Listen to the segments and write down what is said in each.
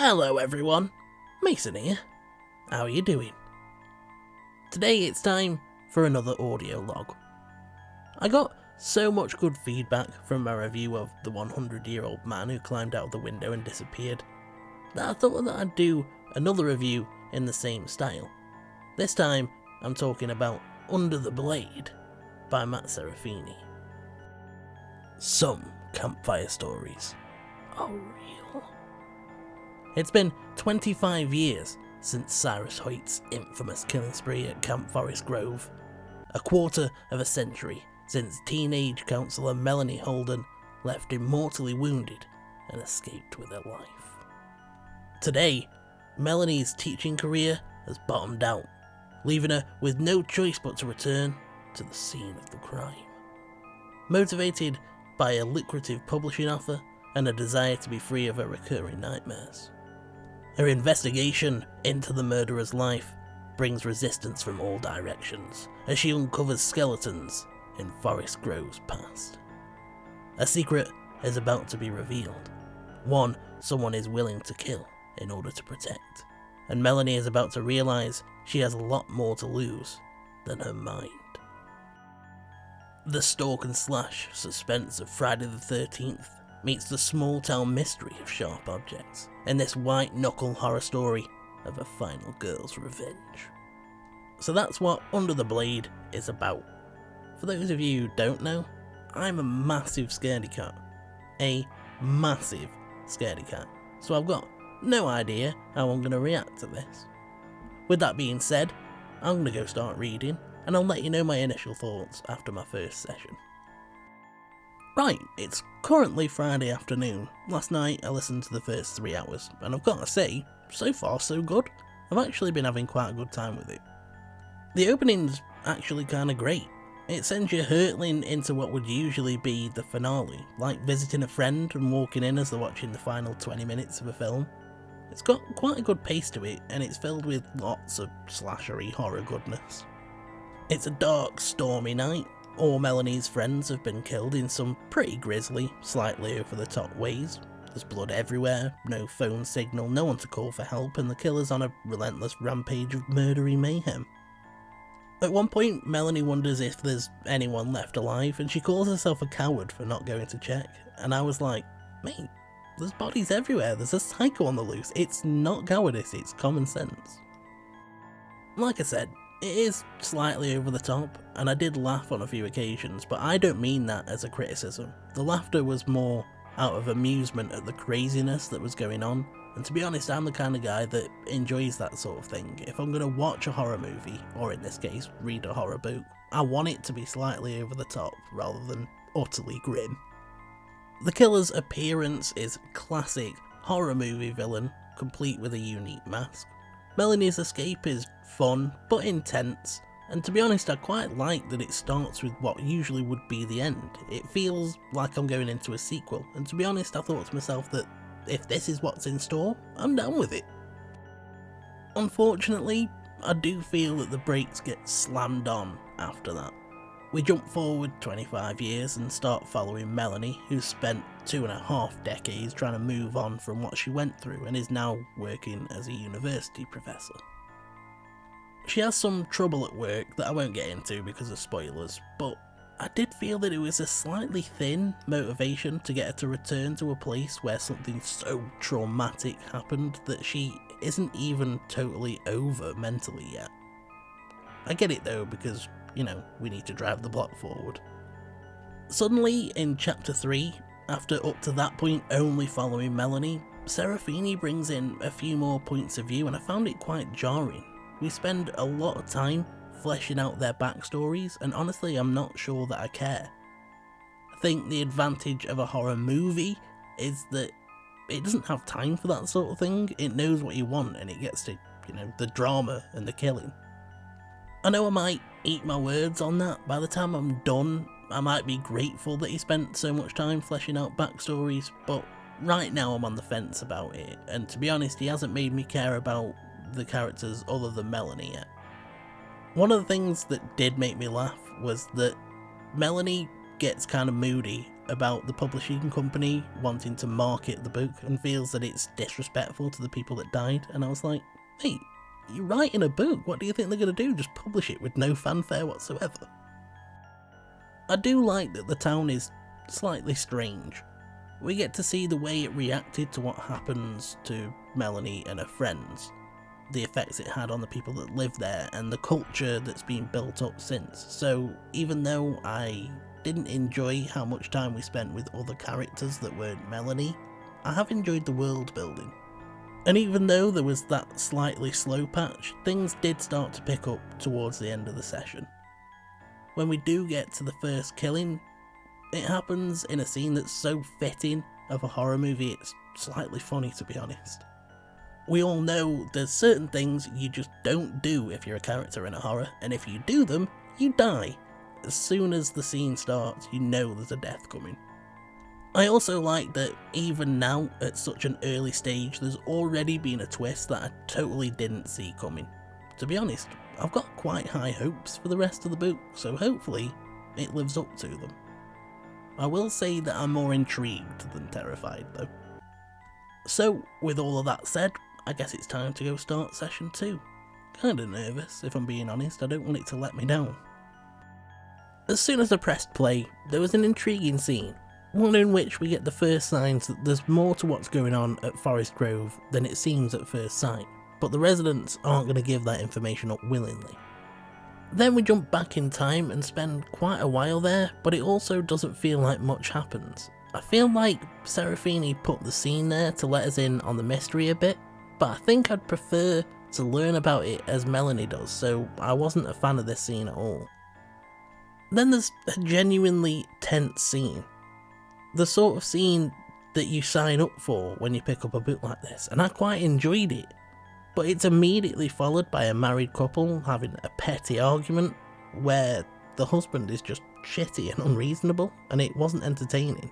Hello everyone, Mason here. How are you doing? Today it's time for another audio log. I got so much good feedback from my review of The 100-Year-Old Man Who Climbed Out of the Window and Disappeared that I thought that I'd do another review in the same style. This time I'm talking about Under the Blade by Matt Serafini. Some campfire stories are real. It's been 25 years since Cyrus Hoyt's infamous killing spree at Camp Forest Grove, a quarter of a century since teenage counsellor Melanie Holden left him mortally wounded and escaped with her life. Today, Melanie's teaching career has bottomed out, leaving her with no choice but to return to the scene of the crime. Motivated by a lucrative publishing offer and a desire to be free of her recurring nightmares, her investigation into the murderer's life brings resistance from all directions as she uncovers skeletons in Forest Grove's past. A secret is about to be revealed, one someone is willing to kill in order to protect, and Melanie is about to realise she has a lot more to lose than her mind. The stalk and slash suspense of Friday the 13th meets the small town mystery of sharp objects in this white knuckle horror story of a final girl's revenge. So that's what Under the Blade is about. For those of you who don't know, I'm a massive scaredy cat. A massive scaredy cat. So I've got no idea how I'm going to react to this. With that being said, I'm going to go start reading, and I'll let you know my initial thoughts after my first session. Right, it's currently Friday afternoon. Last night I listened to the first 3 hours, and I've got to say, so far so good. I've actually been having quite a good time with it. The opening's actually kinda great. It sends you hurtling into what would usually be the finale, like visiting a friend and walking in as they're watching the final 20 minutes of a film. It's got quite a good pace to it, and it's filled with lots of slashery horror goodness. It's a dark, stormy night. All Melanie's friends have been killed in some pretty grisly, slightly over-the-top ways. There's blood everywhere, no phone signal, no one to call for help, and the killer's on a relentless rampage of murdery mayhem. At one point, Melanie wonders if there's anyone left alive, and she calls herself a coward for not going to check, and I was like, mate, there's bodies everywhere, there's a psycho on the loose, it's not cowardice, it's common sense. Like I said, it is slightly over the top, and I did laugh on a few occasions, but I don't mean that as a criticism. The laughter was more out of amusement at the craziness that was going on, and to be honest, I'm the kind of guy that enjoys that sort of thing. If I'm going to watch a horror movie, or in this case, read a horror book, I want it to be slightly over the top, rather than utterly grim. The killer's appearance is classic horror movie villain, complete with a unique mask. Melanie's escape is fun, but intense, and to be honest I quite like that it starts with what usually would be the end. It feels like I'm going into a sequel, and to be honest I thought to myself that if this is what's in store, I'm down with it. Unfortunately, I do feel that the brakes get slammed on after that. We jump forward 25 years and start following Melanie, who's spent 2.5 decades trying to move on from what she went through and is now working as a university professor. She has some trouble at work that I won't get into because of spoilers, but I did feel that it was a slightly thin motivation to get her to return to a place where something so traumatic happened that she isn't even totally over mentally yet. I get it though, because, you know, we need to drive the plot forward. Suddenly, in chapter 3, after up to that point only following Melanie, Serafini brings in a few more points of view, and I found it quite jarring. We spend a lot of time fleshing out their backstories, and honestly I'm not sure that I care. I think the advantage of a horror movie is that it doesn't have time for that sort of thing. It knows what you want and it gets to, you know, the drama and the killing. I know I might eat my words on that. By the time I'm done, I might be grateful that he spent so much time fleshing out backstories, but right now I'm on the fence about it, and to be honest, he hasn't made me care about the characters other than Melanie yet. One of the things that did make me laugh was that Melanie gets kind of moody about the publishing company wanting to market the book and feels that it's disrespectful to the people that died, and I was like, mate, you're writing a book, what do you think they're going to do? Just publish it with no fanfare whatsoever? I do like that the town is slightly strange. We get to see the way it reacted to what happens to Melanie and her friends, the effects it had on the people that live there, and the culture that's been built up since. So even though I didn't enjoy how much time we spent with other characters that weren't Melanie, I have enjoyed the world building. And even though there was that slightly slow patch, things did start to pick up towards the end of the session. When we do get to the first killing, it happens in a scene that's so fitting of a horror movie it's slightly funny, to be honest. We all know there's certain things you just don't do if you're a character in a horror, and if you do them, you die. As soon as the scene starts, you know there's a death coming. I also like that even now, at such an early stage, there's already been a twist that I totally didn't see coming. To be honest, I've got quite high hopes for the rest of the book, so hopefully it lives up to them. I will say that I'm more intrigued than terrified though. So, with all of that said, I guess it's time to go start session 2. Kinda nervous, if I'm being honest, I don't want it to let me down. As soon as I pressed play, there was an intriguing scene, one in which we get the first signs that there's more to what's going on at Forest Grove than it seems at first sight, but the residents aren't going to give that information up willingly. Then we jump back in time and spend quite a while there, but it also doesn't feel like much happens. I feel like Serafini put the scene there to let us in on the mystery a bit, but I think I'd prefer to learn about it as Melanie does, so I wasn't a fan of this scene at all. Then there's a genuinely tense scene. The sort of scene that you sign up for when you pick up a book like this, and I quite enjoyed it. But it's immediately followed by a married couple having a petty argument where the husband is just shitty and unreasonable, and it wasn't entertaining.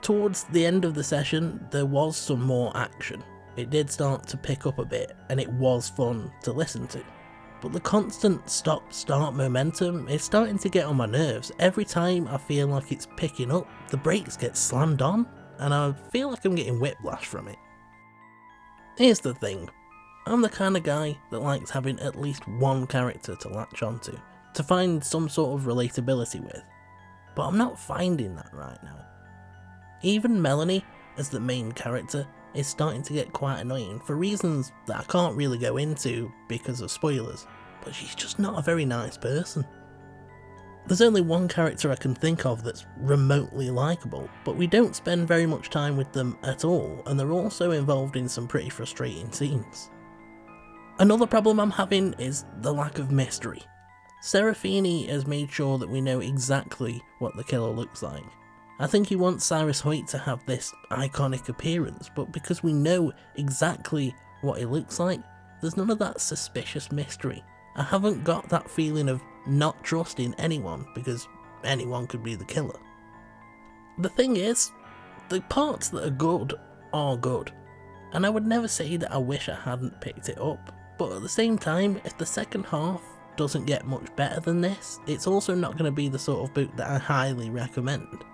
Towards the end of the session, there was some more action. It did start to pick up a bit, and it was fun to listen to. But the constant stop-start momentum is starting to get on my nerves. Every time I feel like it's picking up, the brakes get slammed on, and I feel like I'm getting whiplash from it. Here's the thing. I'm the kind of guy that likes having at least one character to latch onto, to find some sort of relatability with, but I'm not finding that right now. Even Melanie, as the main character, is starting to get quite annoying for reasons that I can't really go into because of spoilers, but she's just not a very nice person. There's only one character I can think of that's remotely likeable, but we don't spend very much time with them at all, and they're also involved in some pretty frustrating scenes. Another problem I'm having is the lack of mystery. Serafini has made sure that we know exactly what the killer looks like. I think he wants Cyrus Hoyt to have this iconic appearance, but because we know exactly what he looks like, there's none of that suspicious mystery. I haven't got that feeling of not trusting anyone because anyone could be the killer. The thing is, the parts that are good, and I would never say that I wish I hadn't picked it up, but at the same time, if the second half doesn't get much better than this, it's also not going to be the sort of book that I highly recommend.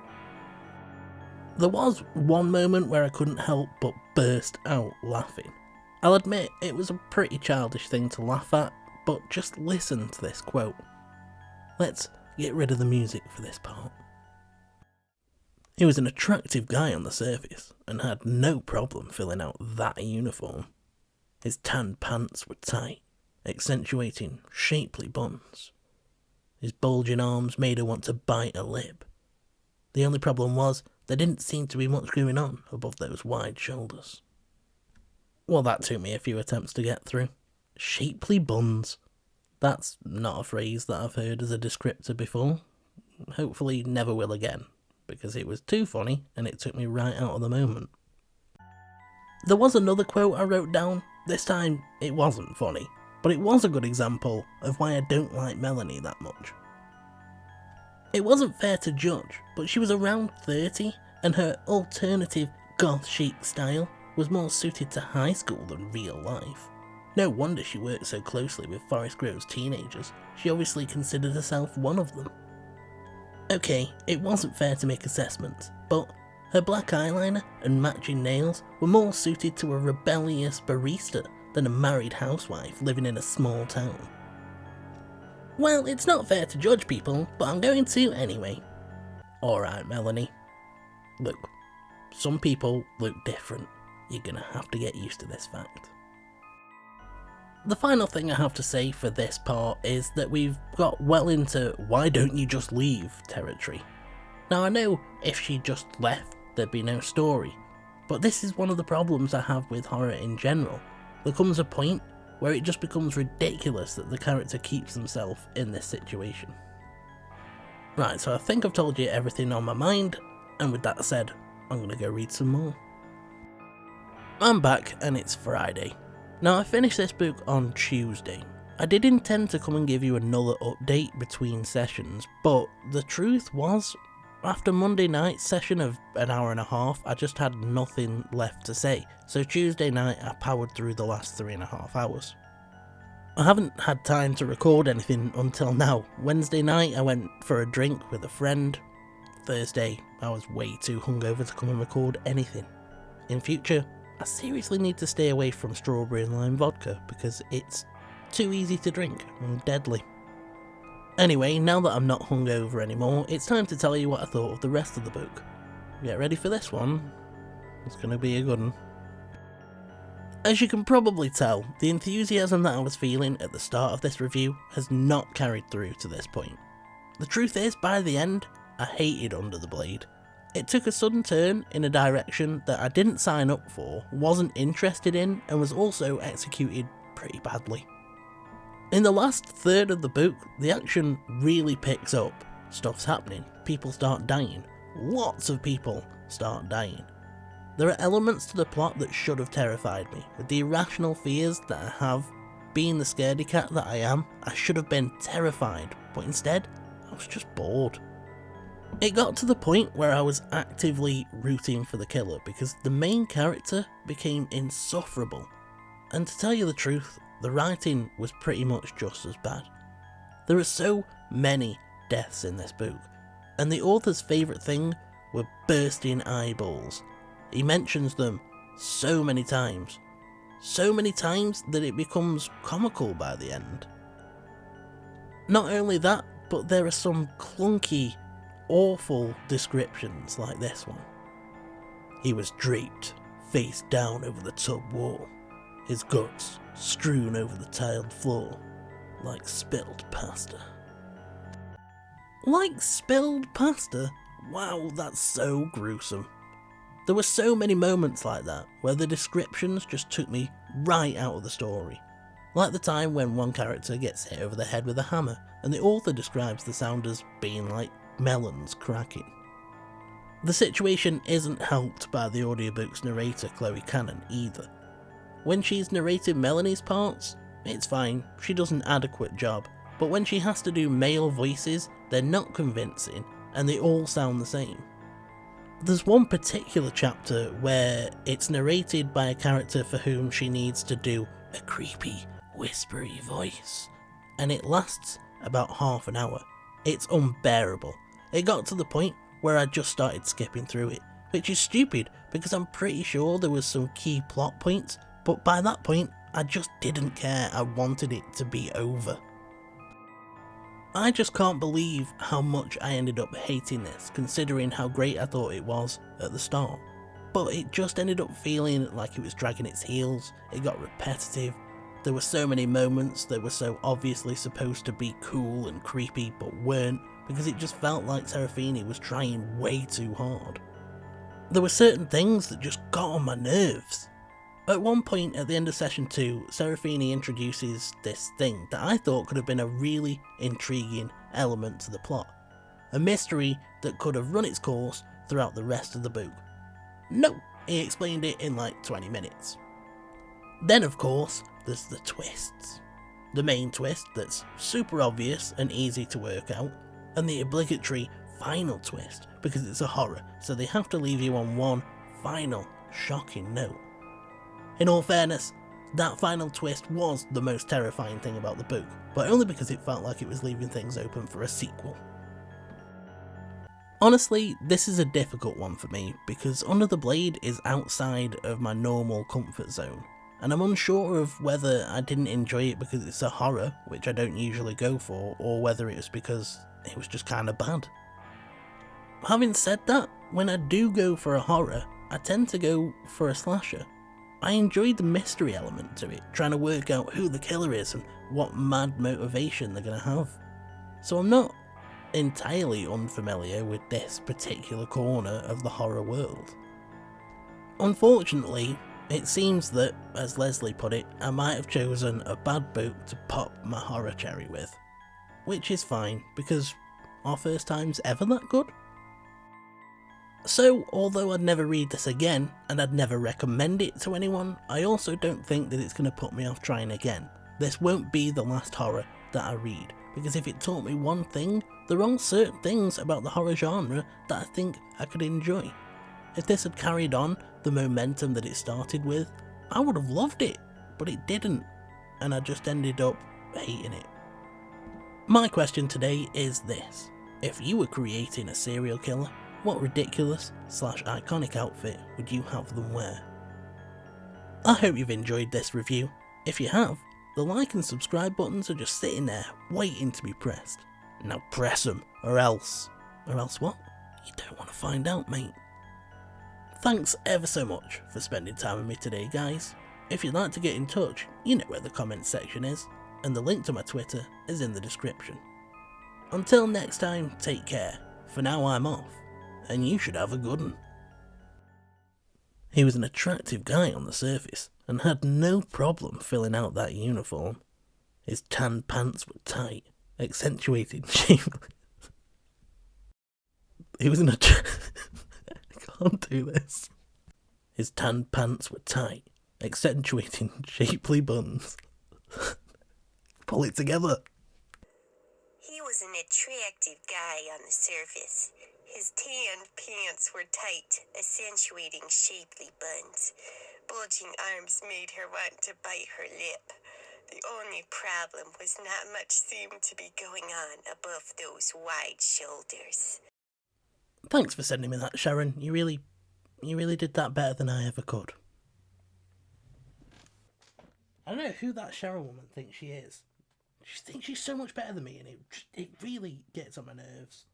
There was one moment where I couldn't help but burst out laughing. I'll admit it was a pretty childish thing to laugh at, but just listen to this quote. Let's get rid of the music for this part. He was an attractive guy on the surface, and had no problem filling out that uniform. His tan pants were tight, accentuating shapely buns. His bulging arms made her want to bite a lip. The only problem was, there didn't seem to be much going on above those wide shoulders. Well, that took me a few attempts to get through. Shapely buns. That's not a phrase that I've heard as a descriptor before. Hopefully never will again, because it was too funny and it took me right out of the moment. There was another quote I wrote down. This time it wasn't funny, but it was a good example of why I don't like Melanie that much. It wasn't fair to judge, but she was around 30 and her alternative goth chic style was more suited to high school than real life. No wonder she worked so closely with Forest Grove's teenagers. She obviously considered herself one of them. Okay, it wasn't fair to make assessments, but her black eyeliner and matching nails were more suited to a rebellious barista than a married housewife living in a small town. Well, it's not fair to judge people, but I'm going to anyway. Alright, Melanie. Look, some people look different. You're gonna have to get used to this fact. The final thing I have to say for this part is that we've got well into why don't you just leave territory. Now I know if she just left there'd be no story, but this is one of the problems I have with horror in general. There comes a point where it just becomes ridiculous that the character keeps himself in this situation. Right, so I think I've told you everything on my mind, and with that said, I'm gonna go read some more. I'm back and it's Friday. Now I finished this book on Tuesday. I did intend to come and give you another update between sessions, but the truth was, after Monday night's session of an hour and a half, I just had nothing left to say, so Tuesday night I powered through the last 3.5 hours. I haven't had time to record anything until now. Wednesday night I went for a drink with a friend. Thursday I was way too hungover to come and record anything. In future, I seriously need to stay away from strawberry and lime vodka because it's too easy to drink and deadly. Anyway, now that I'm not hungover anymore, it's time to tell you what I thought of the rest of the book. Get ready for this one. It's gonna be a good one. As you can probably tell, the enthusiasm that I was feeling at the start of this review has not carried through to this point. The truth is, by the end, I hated Under the Blade. It took a sudden turn in a direction that I didn't sign up for, wasn't interested in, and was also executed pretty badly. In the last third of the book, the action really picks up. Stuff's happening, people start dying, lots of people start dying. There are elements to the plot that should have terrified me. With the irrational fears that I have, being the scaredy cat that I am, I should have been terrified, but instead, I was just bored. It got to the point where I was actively rooting for the killer because the main character became insufferable. And to tell you the truth, the writing was pretty much just as bad. There are so many deaths in this book, and the author's favourite thing were bursting eyeballs. He mentions them so many times that it becomes comical by the end. Not only that, but there are some clunky, awful descriptions like this one. He was draped, face down over the tub wall, his guts strewn over the tiled floor, like spilled pasta. Like spilled pasta? Wow, that's so gruesome. There were so many moments like that, where the descriptions just took me right out of the story. Like the time when one character gets hit over the head with a hammer, and the author describes the sound as being like melons cracking. The situation isn't helped by the audiobook's narrator Chloe Cannon either. When she's narrated Melanie's parts, it's fine, she does an adequate job, but when she has to do male voices, they're not convincing, and they all sound the same. There's one particular chapter where it's narrated by a character for whom she needs to do a creepy, whispery voice, and it lasts about half an hour. It's unbearable. It got to the point where I just started skipping through it, which is stupid because I'm pretty sure there was some key plot points, but by that point I just didn't care. I wanted it to be over. I just can't believe how much I ended up hating this, considering how great I thought it was at the start. But it just ended up feeling like it was dragging its heels, it got repetitive, there were so many moments that were so obviously supposed to be cool and creepy but weren't, because it just felt like Serafini was trying way too hard. There were certain things that just got on my nerves. At one point at the end of session 2, Serafini introduces this thing that I thought could have been a really intriguing element to the plot. A mystery that could have run its course throughout the rest of the book. No, he explained it in like 20 minutes. Then of course, there's the twists. The main twist that's super obvious and easy to work out, and the obligatory final twist because it's a horror, so they have to leave you on one final shocking note. In all fairness, that final twist was the most terrifying thing about the book, but only because it felt like it was leaving things open for a sequel. Honestly, this is a difficult one for me because Under the Blade is outside of my normal comfort zone, and I'm unsure of whether I didn't enjoy it because it's a horror, which I don't usually go for, or whether it was because it was just kind of bad. Having said that, when I do go for a horror, I tend to go for a slasher. I enjoy the mystery element to it, trying to work out who the killer is and what mad motivation they're going to have. So I'm not entirely unfamiliar with this particular corner of the horror world. Unfortunately, it seems that, as Leslie put it, I might have chosen a bad book to pop my horror cherry with. Which is fine, because our first time's ever that good? So, although I'd never read this again, and I'd never recommend it to anyone, I also don't think that it's going to put me off trying again. This won't be the last horror that I read, because if it taught me one thing, there are certain things about the horror genre that I think I could enjoy. If this had carried on the momentum that it started with, I would have loved it, but it didn't, and I just ended up hating it. My question today is this: if you were creating a serial killer, what ridiculous/iconic outfit would you have them wear? I hope you've enjoyed this review. If you have, the like and subscribe buttons are just sitting there waiting to be pressed. Now press them, or else what? You don't want to find out, mate. Thanks ever so much for spending time with me today, guys. If you'd like to get in touch, you know where the comments section is, and the link to my Twitter is in the description. Until next time, take care. For now I'm off, and you should have a good one. He was an attractive guy on the surface, and had no problem filling out that uniform. His tan pants were tight, accentuating shapely. He was an I can't do this. His tan pants were tight, accentuating shapely buns. Pull it together. He was an attractive guy on the surface. His tanned pants were tight, accentuating shapely buns. Bulging arms made her want to bite her lip. The only problem was not much seemed to be going on above those wide shoulders. Thanks for sending me that, Sharon. You really did that better than I ever could. I don't know who that Sharon woman thinks she is. She thinks she's so much better than me, and it really gets on my nerves.